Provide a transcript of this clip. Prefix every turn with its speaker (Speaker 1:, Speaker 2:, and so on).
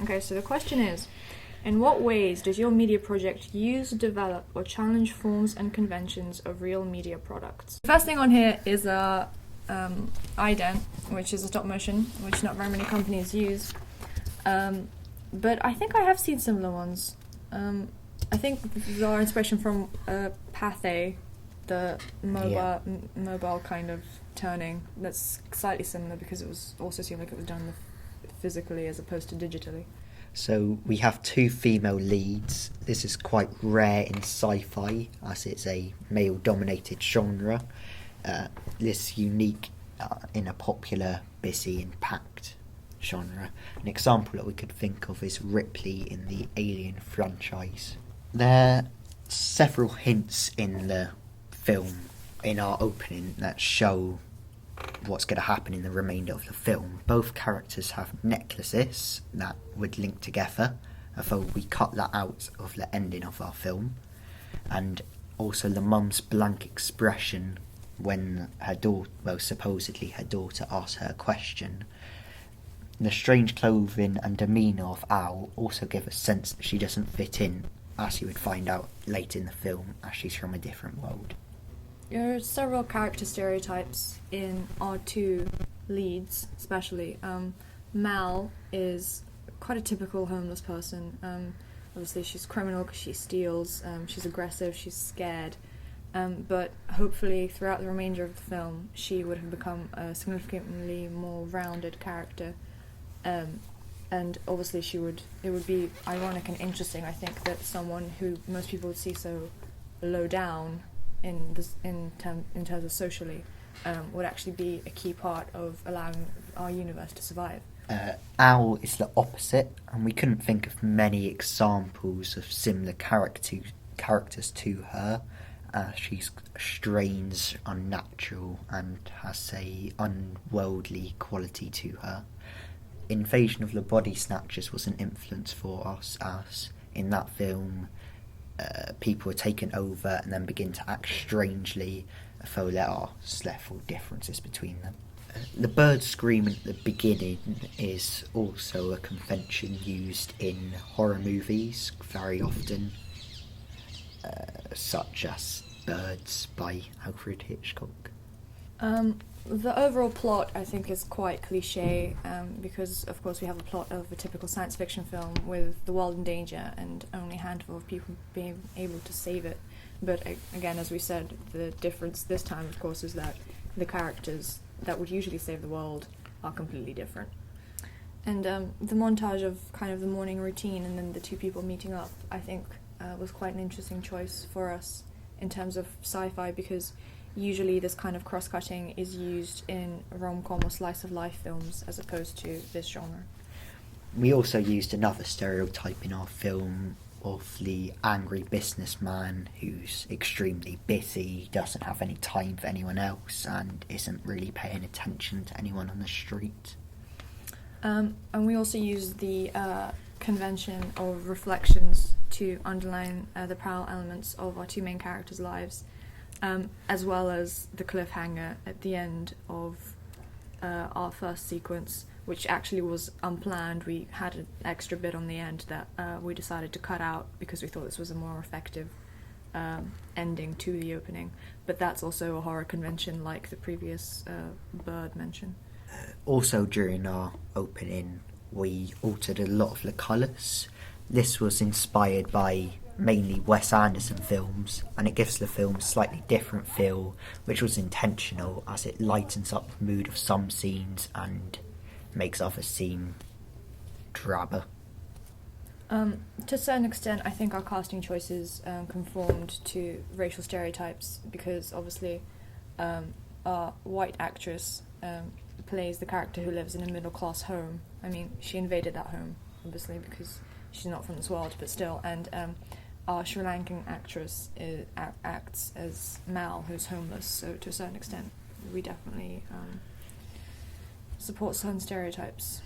Speaker 1: Okay, so the question is, in what ways does your media project use, develop, or challenge forms and conventions of real media products? The first thing on here is ident, which is a stop motion, which not very many companies use. But I think I have seen similar ones. I think our inspiration from Pathé, the mobile kind of turning, that's slightly similar because it was also seemed like it was done physically as opposed to digitally.
Speaker 2: So we have two female leads. This is quite rare in sci-fi as it's a male-dominated genre. This is unique in a popular, busy and packed genre. An example that we could think of is Ripley in the Alien franchise. There are several hints in the film, in our opening, that show what's going to happen in the remainder of the film. Both characters have necklaces that would link together, although we cut that out of the ending of our film. And also the mum's blank expression when her daughter, well, supposedly her daughter, asks her a question. The strange clothing and demeanour of Al also give a sense that she doesn't fit in, as you would find out late in the film, as she's from a different world.
Speaker 1: There are several character stereotypes in our two leads, especially. Mal is quite a typical homeless person. Obviously, she's criminal because she steals, she's aggressive, she's scared. But hopefully, throughout the remainder of the film, she would have become a significantly more rounded character. And obviously, it would be ironic and interesting, I think, that someone who most people would see so low down in terms of socially, would actually be a key part of allowing our universe to survive.
Speaker 2: Al is the opposite, and we couldn't think of many examples of similar characters to her. She's strange, unnatural, and has a unworldly quality to her. Invasion of the Body Snatchers was an influence for us, as in that film people are taken over and then begin to act strangely, though there are several differences between them. The bird screaming at the beginning is also a convention used in horror movies very often, such as Birds by Alfred Hitchcock.
Speaker 1: The overall plot, I think, is quite cliche, because, of course, we have a plot of a typical science fiction film with the world in danger and only a handful of people being able to save it. But, again, as we said, the difference this time, of course, is that the characters that would usually save the world are completely different. And the montage of kind of the morning routine and then the two people meeting up, I think, was quite an interesting choice for us in terms of sci-fi, because usually this kind of cross-cutting is used in rom-com or slice-of-life films as opposed to this genre.
Speaker 2: We also used another stereotype in our film of the angry businessman who's extremely busy, doesn't have any time for anyone else, and isn't really paying attention to anyone on the street.
Speaker 1: And we also used the convention of reflections to underline the parallel elements of our two main characters' lives. As well as the cliffhanger at the end of our first sequence, which actually was unplanned. We had an extra bit on the end that we decided to cut out because we thought this was a more effective ending to the opening. But that's also a horror convention like the previous bird mention.
Speaker 2: Also during our opening, we altered a lot of the colours. This was inspired by mainly Wes Anderson films, and it gives the film a slightly different feel, which was intentional as it lightens up the mood of some scenes and makes others seem drabber.
Speaker 1: To a certain extent, I think our casting choices conformed to racial stereotypes, because obviously our white actress plays the character who lives in a middle-class home. I mean, she invaded that home, obviously, because she's not from this world, but still. And our Sri Lankan actress acts as Mal, who's homeless, so to a certain extent we definitely support certain stereotypes.